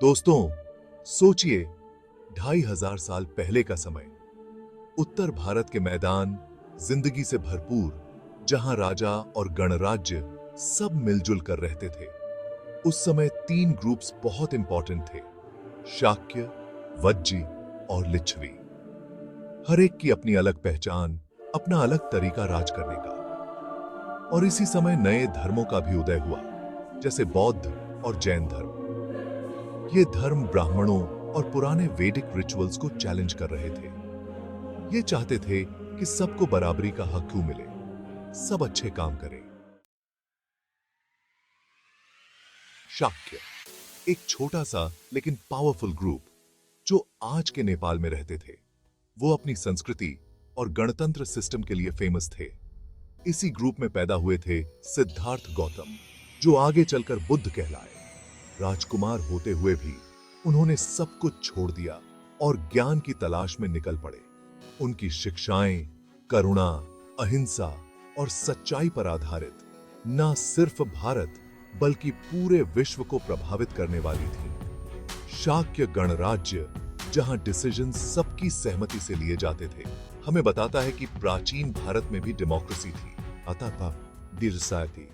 दोस्तों, सोचिए 2500 साल पहले का समय। उत्तर भारत के मैदान जिंदगी से भरपूर, जहां राजा और गणराज्य सब मिलजुल कर रहते थे। उस समय 3 ग्रुप्स बहुत इंपॉर्टेंट थे: शाक्य, वज्जी और लिच्छवी। हर एक की अपनी अलग पहचान, अपना अलग तरीका राज करने का। और इसी समय नए धर्मों का भी उदय हुआ, जैसे बौद्ध और जैन धर्म। ये धर्म ब्राह्मणों और पुराने वैदिक रिचुअल्स को चैलेंज कर रहे थे। ये चाहते थे कि सबको बराबरी का हक क्यों मिले, सब अच्छे काम करें। शाक्य, एक छोटा सा लेकिन पावरफुल ग्रुप जो आज के नेपाल में रहते थे। वो अपनी संस्कृति और गणतंत्र सिस्टम के लिए फेमस थे। इसी ग्रुप में पैदा हुए थे सिद्धार्थ गौतम, जो आगे चलकर बुद्ध कहलाए। राजकुमार होते हुए भी उन्होंने सब कुछ छोड़ दिया और ज्ञान की तलाश में निकल पड़े। उनकी शिक्षाएं करुणा, अहिंसा और सच्चाई पर आधारित न सिर्फ भारत बल्कि पूरे विश्व को प्रभावित करने वाली थी। शाक्य गणराज्य, जहां डिसीजंस सबकी सहमति से लिए जाते थे, हमें बताता है कि प्राचीन भारत में भी डेमोक्रेसी थी। अतः थी।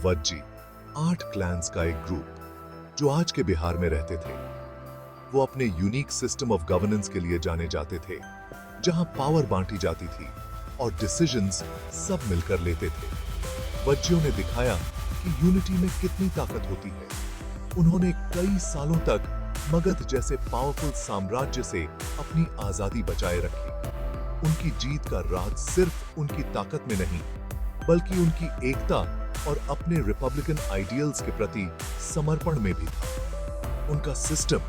वज्जी, 8 क्लैंस का एक ग्रुप जो आज के बिहार में रहते थे। वो अपने यूनिक सिस्टम ऑफ गवर्नेंस के लिए जाने जाते थे, जहां पावर बांटी जाती थी और डिसीजंस सब मिलकर लेते थे। वज्जियों ने दिखाया कि यूनिटी में कितनी ताकत होती है। उन्होंने कई सालों तक मगध जैसे पावरफुल साम्राज्य से अपनी आजादी बचाए रखी। उनकी जीत का राज सिर्फ उनकी ताकत में नहीं, बल्कि उनकी एकता और अपने रिपब्लिकन आइडियल्स के प्रति समर्पण में भी था। उनका सिस्टम,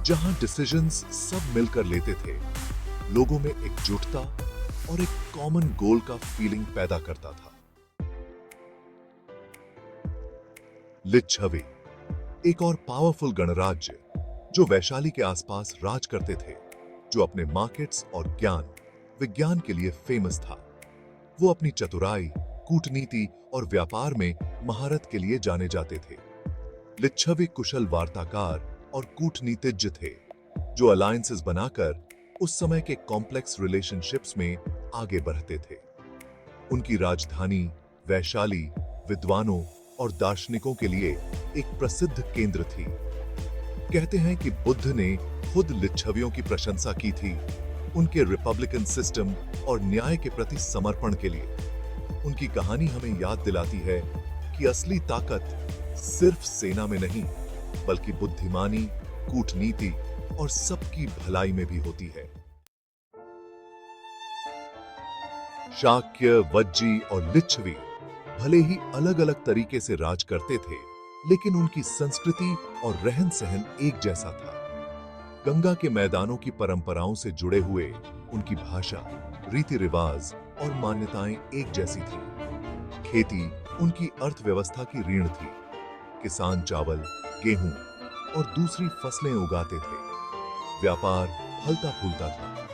जहां डिसीजंस सब मिलकर लेते थे, लोगों में एकजुटता और एक कॉमन गोल का फीलिंग पैदा करता था। लिच्छवी, एक और पावरफुल गणराज्य जो वैशाली के आसपास राज करते थे, जो अपने मार्केट्स और ज्ञान विज्ञान के लिए फेमस था। वो अपनी चतुराई, कूटनीति और व्यापार में महारत के लिए जाने जाते थे। लिच्छवी कुशल वार्ताकार और कूटनीतिज्ञ थे, जो अलायंसेस बनाकर उस समय के कॉम्प्लेक्स रिलेशनशिप्स में आगे बढ़ते थे। उनकी राजधानी वैशाली विद्वानों और दार्शनिकों के लिए एक प्रसिद्ध केंद्र थी। कहते हैं कि बुद्ध ने खुद लिच्छवियों की प्रशंसा की थी, उनके रिपब्लिकन सिस्टम और न्याय के प्रति समर्पण के लिए। उनकी कहानी हमें याद दिलाती है कि असली ताकत सिर्फ सेना में नहीं, बल्कि बुद्धिमानी, कूटनीति और सबकी भलाई में भी होती है। शाक्य, वज्जी और लिच्छवी भले ही अलग-अलग तरीके से राज करते थे, लेकिन उनकी संस्कृति और रहन सहन एक जैसा था। गंगा के मैदानों की परंपराओं से जुड़े हुए उनकी भाषा, रीति रिवाज और मान्यताएं एक जैसी थी। खेती उनकी अर्थव्यवस्था की रीढ़ थी। किसान चावल, गेहूं और दूसरी फसलें उगाते थे। व्यापार फलता फूलता था।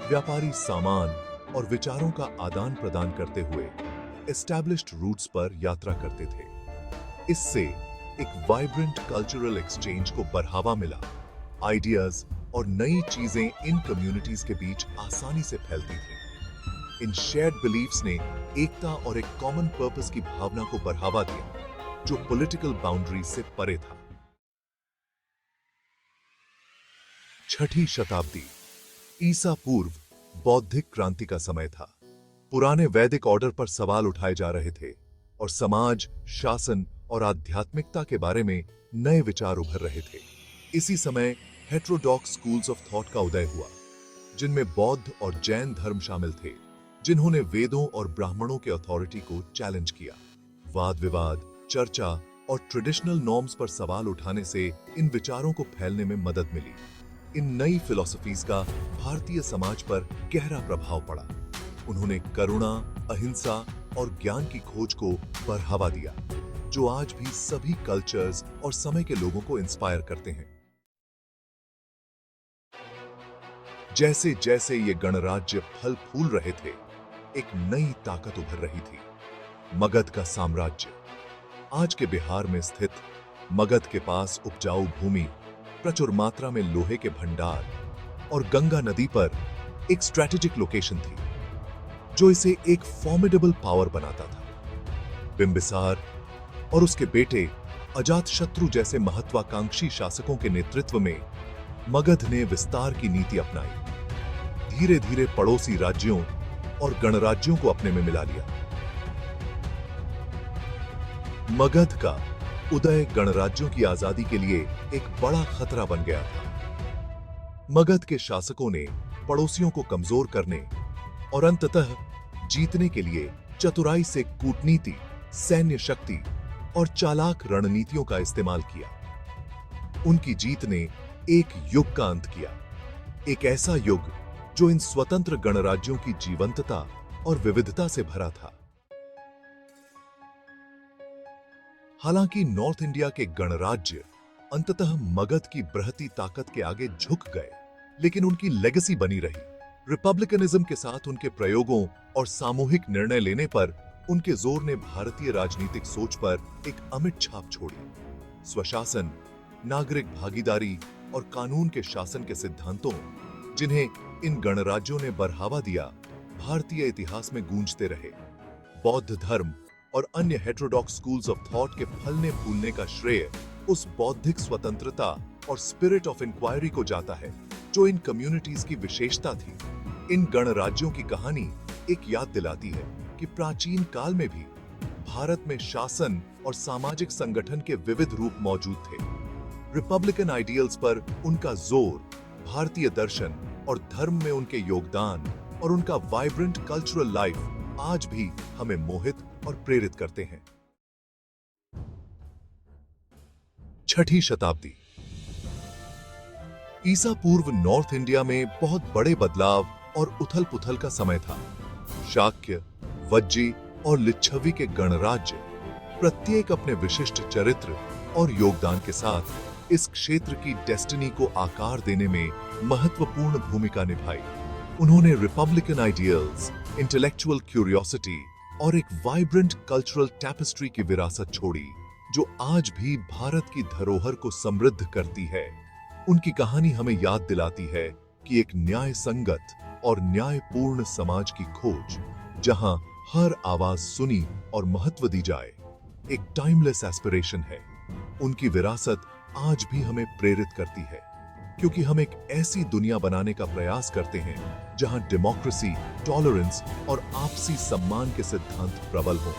व्यापारी सामान और विचारों का आदान प्रदान करते हुए एस्टैब्लिश्ड रूट्स पर यात्रा करते थे। इससे एक वाइब्रेंट कल्चरल एक्सचेंज को बढ़ावा मिला। आइडियाज और नई चीजें इन कम्युनिटीज के बीच आसानी से फैलती थी। इन शेयर्ड बिलीफ्स ने एकता और एक कॉमन पर्पस की भावना को बढ़ावा दिया, जो पॉलिटिकल बाउंड्रीज से परे था। 6ठी शताब्दी ईसा पूर्व बौद्धिक क्रांति का समय था। पुराने वैदिक ऑर्डर पर सवाल उठाए जा रहे थे और समाज, शासन और आध्यात्मिकता के बारे में नए विचार उभर रहे थे। इसी समय हेटेरोडॉक्स स्कूल्स ऑफ थॉट का उदय हुआ, जिनमें बौद्ध और जैन धर्म शामिल थे, जिन्होंने वेदों और ब्राह्मणों के अथॉरिटी को चैलेंज किया। वाद विवाद, चर्चा और ट्रेडिशनल नॉर्म्स पर सवाल उठाने से इन विचारों को फैलने में मदद मिली। इन नई फिलॉसफीज का भारतीय समाज पर गहरा प्रभाव पड़ा। उन्होंने करुणा, अहिंसा और ज्ञान की खोज को बढ़ावा दिया, जो आज भी सभी कल्चर्स और समय के लोगों को इंस्पायर करते हैं। जैसे जैसे ये गणराज्य फल फूल रहे थे, एक नई ताकत उभर रही थी। मगध का साम्राज्य आज के बिहार में स्थित मगध के पास उपजाऊ भूमि, प्रचुर मात्रा में लोहे के भंडार और गंगा नदी पर एक स्ट्रैटेजिक लोकेशन थी जो इसे एक फॉर्मिडेबल पावर बनाता था। बिंबिसार और उसके बेटे अजातशत्रु जैसे महत्वाकांक्षी शासकों के नेतृत्व में मगध ने विस्तार की नीति अपनाई। धीरे धीरे पड़ोसी राज्यों और गणराज्यों को अपने में मिला लिया। मगध का उदय गणराज्यों की आजादी के लिए एक बड़ा खतरा बन गया था। मगध के शासकों ने पड़ोसियों को कमजोर करने और अंततः जीतने के लिए चतुराई से कूटनीति, सैन्य शक्ति और चालाक रणनीतियों का इस्तेमाल किया। उनकी जीत ने एक युग का अंत किया, एक ऐसा युग जो इन स्वतंत्र गणराज्यों की जीवंतता और विविधता से भरा था। हालांकि नॉर्थ इंडिया के गणराज्य अंततः मगध की बृहती ताकत के आगे झुक गए, लेकिन उनकी लेगेसी बनी रही। रिपब्लिकनिज्म के साथ उनके प्रयोगों और सामूहिक निर्णय लेने पर उनके जोर ने भारतीय राजनीतिक सोच पर एक अमिट छाप छोड़ी। स्वशासन, नागरिक भागीदारी और कानून के शासन के सिद्धांतों, जिन्हें इन गणराज्यों ने बढ़ावा दिया, भारतीय इतिहास में गूंजते रहे। बौद्ध धर्म और अन्य हेटेरोडॉक्स स्कूल्स ऑफ थॉट के फलने फूलने का श्रेय उस बौद्धिक स्वतंत्रता और स्पिरिट ऑफ इंक्वायरी को जाता है जो इन कम्युनिटीज की विशेषता थी। इन गणराज्यों की कहानी एक याद दिलाती है कि प्राचीन काल में भी भारत में शासन और सामाजिक संगठन के विविध रूप मौजूद थे। रिपब्लिकन आइडियल्स पर उनका जोर, भारतीय दर्शन और धर्म में उनके योगदान और उनका वाइब्रेंट कल्चरल लाइफ आज भी हमें मोहित और प्रेरित करते हैं। छठी शताब्दी। ईसा पूर्व नॉर्थ इंडिया में बहुत बड़े बदलाव और उथल पुथल का समय था। शाक्य, वज्जी और लिच्छवी के गणराज्य प्रत्येक अपने विशिष्ट चरित्र और योगदान के साथ इस क्षेत्र की डेस्टिनी को आकार देने में महत्वपूर्ण भूमिका निभाई। उन्होंने रिपब्लिकन आइडियल्स, इंटेलेक्चुअल क्यूरियोसिटी और एक वाइब्रेंट कल्चरल टैपेस्ट्री की विरासत छोड़ी जो आज भी भारत की धरोहर को समृद्ध करती है। उनकी कहानी हमें याद दिलाती है कि एक न्याय संगत और न्यायपूर्ण समाज की खोज, जहां हर आवाज सुनी और महत्व दी जाए, एक टाइमलेस एस्पिरेशन है। उनकी विरासत आज भी हमें प्रेरित करती है, क्योंकि हम एक ऐसी दुनिया बनाने का प्रयास करते हैं जहां डेमोक्रेसी, टॉलरेंस और आपसी सम्मान के सिद्धांत प्रबल हों।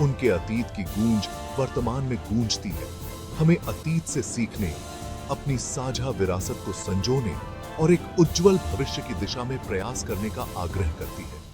उनके अतीत की गूंज वर्तमान में गूंजती है, हमें अतीत से सीखने, अपनी साझा विरासत को संजोने और एक उज्जवल भविष्य की दिशा में प्रयास करने का आग्रह करती है।